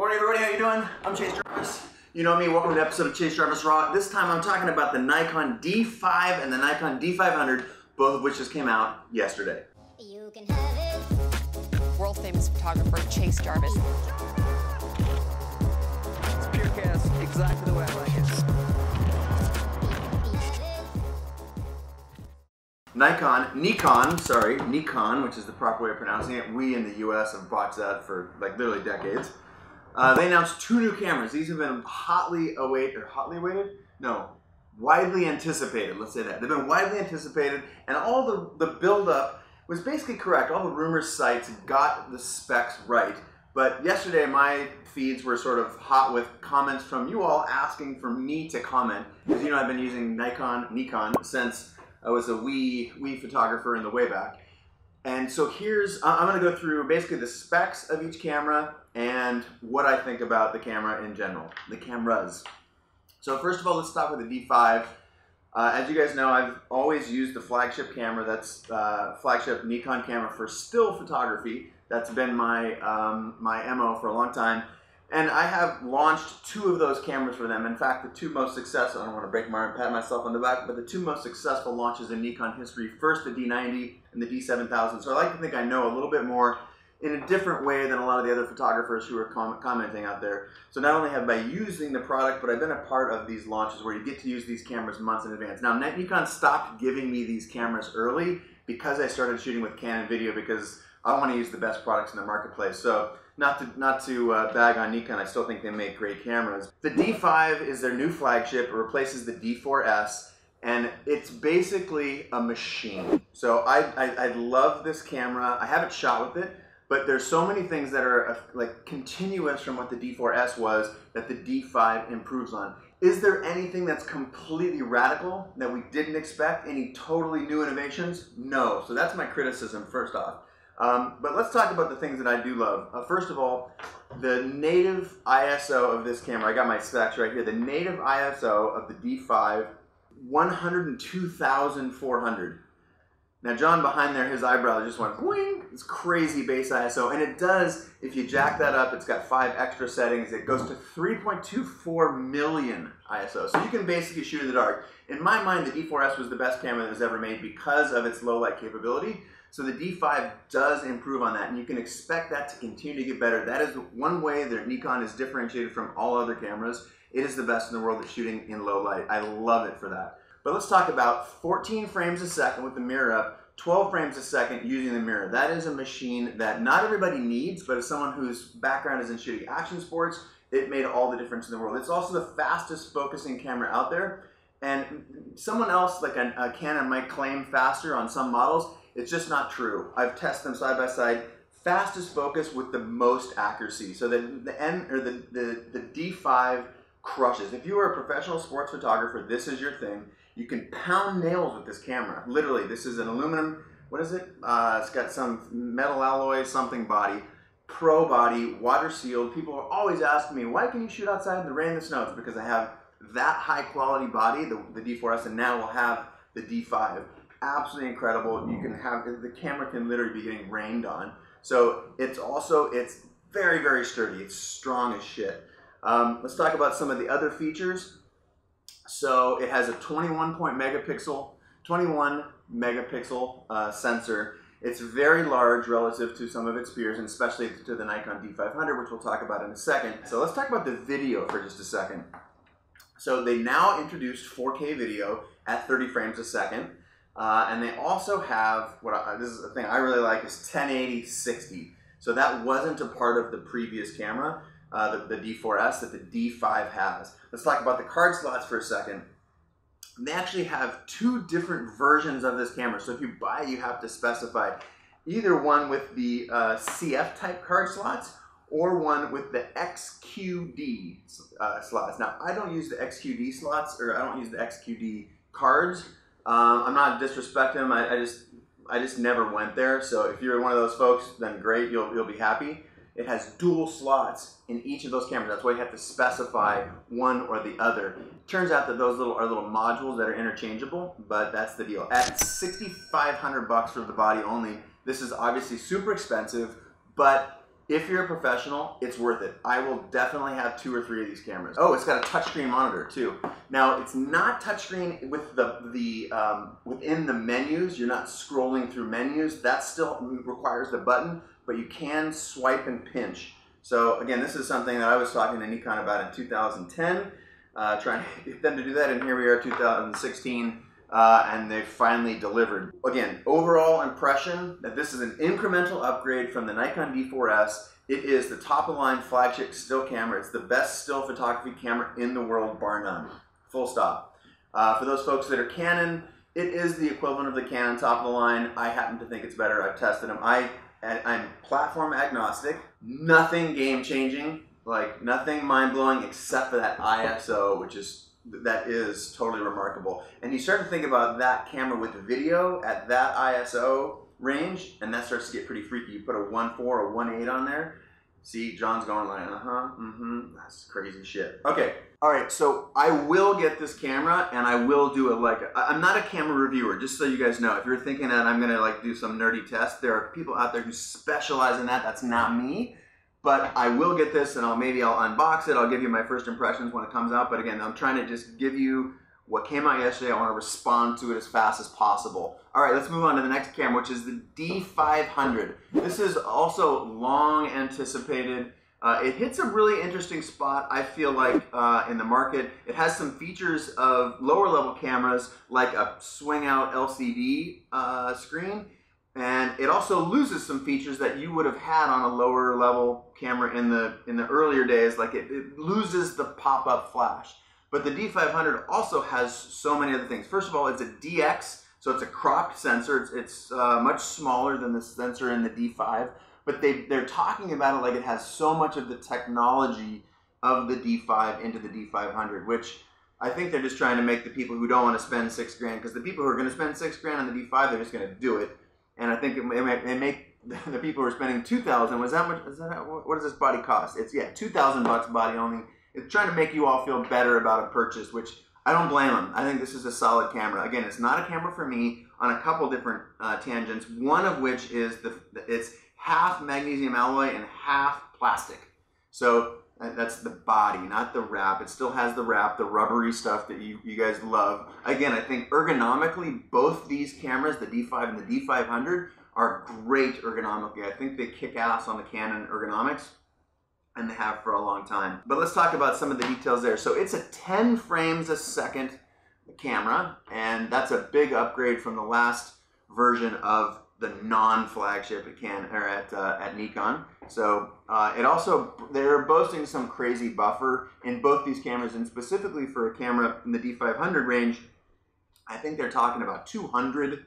Morning everybody, how you doing? I'm Chase Jarvis. You know me, welcome to an episode of Chase Jarvis RAW. This time I'm talking about the Nikon D5 and the Nikon D500, both of which just came out yesterday. You can have it. World famous photographer Chase Jarvis. It's pure chaos, exactly the way I like it. Nikon, which is the proper way of pronouncing it. We in the US have botched that for like literally decades. They announced two new cameras. These have been widely anticipated, let's say that. They've been widely anticipated, and all the build-up was basically correct. All the rumor sites got the specs right. But yesterday, my feeds were sort of hot with comments from you all asking for me to comment. Because you know I've been using Nikon since I was a wee photographer in the way back. And so I'm going to go through basically the specs of each camera and what I think about the camera in general, the cameras. So first of all, let's start with the D5. As you guys know, I've always used the flagship camera. That's flagship Nikon camera for still photography. That's been my my MO for a long time. And I have launched two of those cameras for them. In fact, the two most successful, I don't want to break my arm and pat myself on the back, but the two most successful launches in Nikon history, first the D90 and the D7000. So I like to think I know a little bit more in a different way than a lot of the other photographers who are commenting out there. So not only have I using the product, but I've been a part of these launches where you get to use these cameras months in advance. Now Nikon stopped giving me these cameras early because I started shooting with Canon video because I want to use the best products in the marketplace. So not to bag on Nikon, I still think they make great cameras. The D5 is their new flagship. It replaces the D4S, and it's basically a machine. So I love this camera. I haven't shot with it, but there's so many things that are like continuous from what the D4S was that the D5 improves on. Is there anything that's completely radical that we didn't expect? Any totally new innovations? No. So that's my criticism first off. But let's talk about the things that I do love. First of all, the native ISO of this camera, I got my specs right here, the native ISO of the D5, 102,400. Now John behind there, his eyebrow just went boing. It's crazy base ISO, and it does, if you jack that up, it's got 5 extra settings. It goes to 3.24 million ISO, so you can basically shoot in the dark. In my mind, the D4S was the best camera that was ever made because of its low light capability. So the D5 does improve on that, and you can expect that to continue to get better. That is one way that Nikon is differentiated from all other cameras. It is the best in the world at shooting in low light. I love it for that. But let's talk about 14 frames a second with the mirror up, 12 frames a second using the mirror. That is a machine that not everybody needs, but as someone whose background is in shooting action sports, it made all the difference in the world. It's also the fastest focusing camera out there, and someone else like a Canon might claim faster on some models. It's just not true. I've tested them side by side. Fastest focus with the most accuracy. So the D5 crushes. If you are a professional sports photographer, this is your thing. You can pound nails with this camera. Literally, this is an aluminum, what is it? It's got some metal alloy something body, pro body, water sealed. People are always asking me, why can you shoot outside in the rain and the snow? It's because I have that high quality body, the D4S, and now we'll have the D5. Absolutely incredible. You can have, the camera can literally be getting rained on. So it's very, very sturdy. It's strong as shit. Let's talk about some of the other features. So it has a 21 megapixel sensor. It's very large relative to some of its peers, and especially to the Nikon D500, which we'll talk about in a second. So let's talk about the video for just a second. So they now introduced 4K video at 30 frames a second. And they also have, this is the thing I really like, is 1080-60. So that wasn't a part of the previous camera, the D4S, that the D5 has. Let's talk about the card slots for a second. They actually have two different versions of this camera. So if you buy, you have to specify either one with the CF type card slots or one with the XQD slots. Now, I don't use the XQD slots, or I don't use the XQD cards. I'm not disrespecting them. I just never went there. So if you're one of those folks, then great, you'll be happy. It has dual slots in each of those cameras. That's why you have to specify one or the other. It turns out that those are little modules that are interchangeable, but that's the deal. At $6,500 for the body only, this is obviously super expensive, but If you're a professional, it's worth it. I will definitely have 2 or 3 of these cameras. Oh, it's got a touchscreen monitor too. Now, it's not touchscreen with within the menus. You're not scrolling through menus. That still requires the button, but you can swipe and pinch. So again, this is something that I was talking to Nikon about in 2010, trying to get them to do that, and here we are 2016. And they finally delivered. Again, overall impression that this is an incremental upgrade from the Nikon D4S. It is the top-of-the-line flagship still camera. It's the best still photography camera in the world, bar none. Full stop. For those folks that are Canon, it is the equivalent of the Canon top-of-the-line. I happen to think it's better. I've tested them. I'm platform agnostic. Nothing game-changing, like nothing mind-blowing except for that ISO, that is totally remarkable. And you start to think about that camera with video at that ISO range, and that starts to get pretty freaky. You put a 1.4 or 1.8 on there. See, John's going like, that's crazy shit. Okay, all right, so I will get this camera, and I will do I'm not a camera reviewer, just so you guys know. If you're thinking that I'm gonna do some nerdy test, there are people out there who specialize in that. That's not me. But I will get this, and maybe I'll unbox it. I'll give you my first impressions when it comes out. But again, I'm trying to just give you what came out yesterday. I want to respond to it as fast as possible. All right, let's move on to the next camera, which is the D500. This is also long anticipated. It hits a really interesting spot, I feel like, in the market. It has some features of lower level cameras, like a swing out LCD screen. And it also loses some features that you would have had on a lower level camera in the earlier days, like it loses the pop-up flash. But the D500 also has so many other things. First of all, it's a DX, so it's a cropped sensor. It's much smaller than the sensor in the D5, but they're talking about it like it has so much of the technology of the D5 into the D500, which I think they're just trying to make the people who don't want to spend $6 grand, because the people who are going to spend $6 grand on the D5, they're just going to do it. And I think it may make the people who are spending $2,000. Was that much? What does this body cost? It's $2,000 body only. It's trying to make you all feel better about a purchase, which I don't blame them. I think this is a solid camera. Again, it's not a camera for me on a couple different tangents. One of which is it's half magnesium alloy and half plastic. So that's the body, not the wrap. It still has the wrap, the rubbery stuff that you guys love. Again, I think ergonomically, both these cameras, the D5 and the D500, are great ergonomically. I think they kick ass on the Canon ergonomics, and they have for a long time. But let's talk about some of the details there. So it's a 10 frames a second camera, and that's a big upgrade from the last version of the non-flagship at Nikon. So they're boasting some crazy buffer in both these cameras, and specifically for a camera in the D500 range, I think they're talking about 200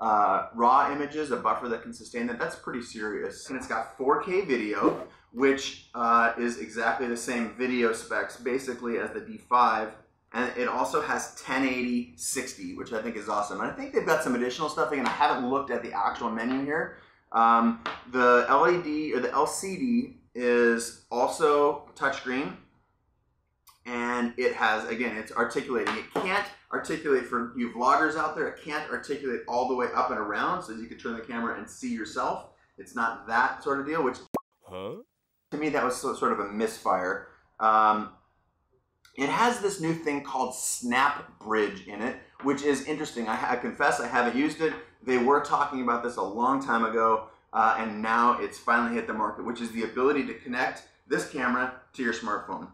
raw images, a buffer that can sustain that. That's pretty serious. And it's got 4K video, which is exactly the same video specs basically as the D5. And it also has 1080/60, which I think is awesome. And I think they've got some additional stuff. Again, I haven't looked at the actual menu here. The LED or the LCD is also touchscreen, and it has, again, it's articulating. It can't articulate for you vloggers out there. It can't articulate all the way up and around, so you can turn the camera and see yourself. It's not that sort of deal, which to me that was sort of a misfire. It has this new thing called Snap Bridge in it, which is interesting. I confess I haven't used it. They were talking about this a long time ago, and now it's finally hit the market, which is the ability to connect this camera to your smartphone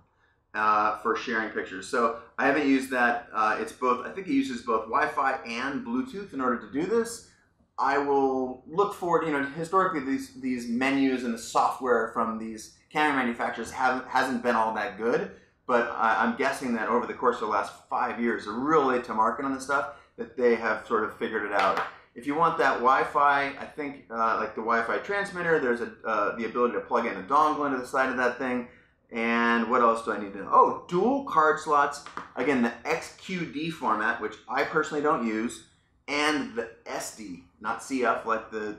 for sharing pictures. So I haven't used that. It's both. I think it uses both Wi-Fi and Bluetooth in order to do this. I will look forward. Historically, these menus and the software from these camera manufacturers hasn't been all that good. But I'm guessing that over the course of the last 5 years, they're real late to market on this stuff, that they have sort of figured it out. If you want that Wi-Fi, I think like the Wi-Fi transmitter, there's the ability to plug in a dongle into the side of that thing. And what else do I need to know? Oh, dual card slots. Again, the XQD format, which I personally don't use, and the SD, not CF like the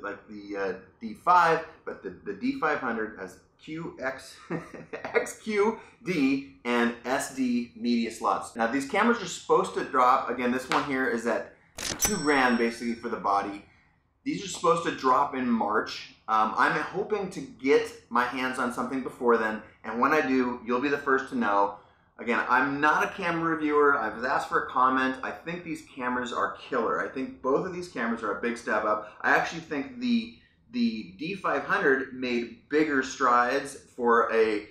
D5, but the D500 has XQD and SD media slots. Now these cameras are supposed to drop, again, this one here is at $2 grand basically for the body. These are supposed to drop in March. I'm hoping to get my hands on something before then, and when I do, you'll be the first to know. Again, I'm not a camera reviewer. I was asked for a comment. I think these cameras are killer. I think both of these cameras are a big step up. I actually think the D500 made bigger strides for a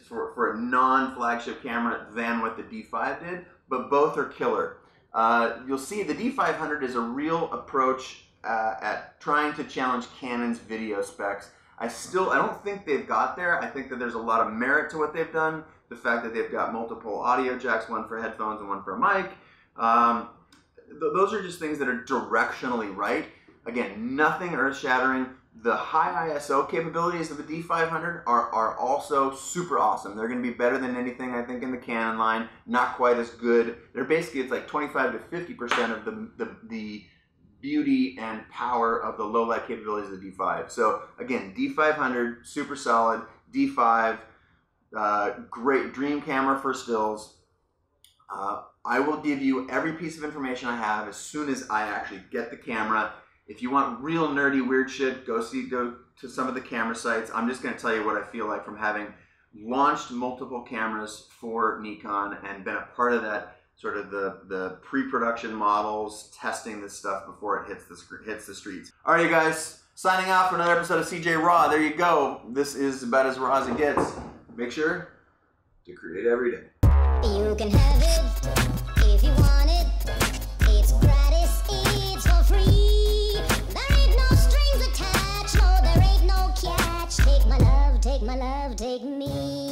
for a non-flagship camera than what the D5 did, but both are killer. You'll see the D500 is a real approach at trying to challenge Canon's video specs. I don't think they've got there. I think that there's a lot of merit to what they've done. The fact that they've got multiple audio jacks, one for headphones and one for a mic. Those are just things that are directionally right. Again, nothing earth-shattering. The high ISO capabilities of the D500 are also super awesome. They're going to be better than anything, I think, in the Canon line. Not quite as good. They're basically, it's like 25 to 50% of the beauty and power of the low light capabilities of the D5. So again, D500, super solid. D5, great dream camera for stills. I will give you every piece of information I have as soon as I actually get the camera. If you want real nerdy weird shit, go to some of the camera sites. I'm just going to tell you what I feel like from having launched multiple cameras for Nikon and been a part of that sort of the pre-production models, testing this stuff before it hits the streets. All right, you guys, signing off for another episode of CJ Raw. There you go. This is about as raw as it gets. Make sure to create every day. You can have it if you want it. It's gratis, it's for free. There ain't no strings attached, no, there ain't no catch. Take my love, take me.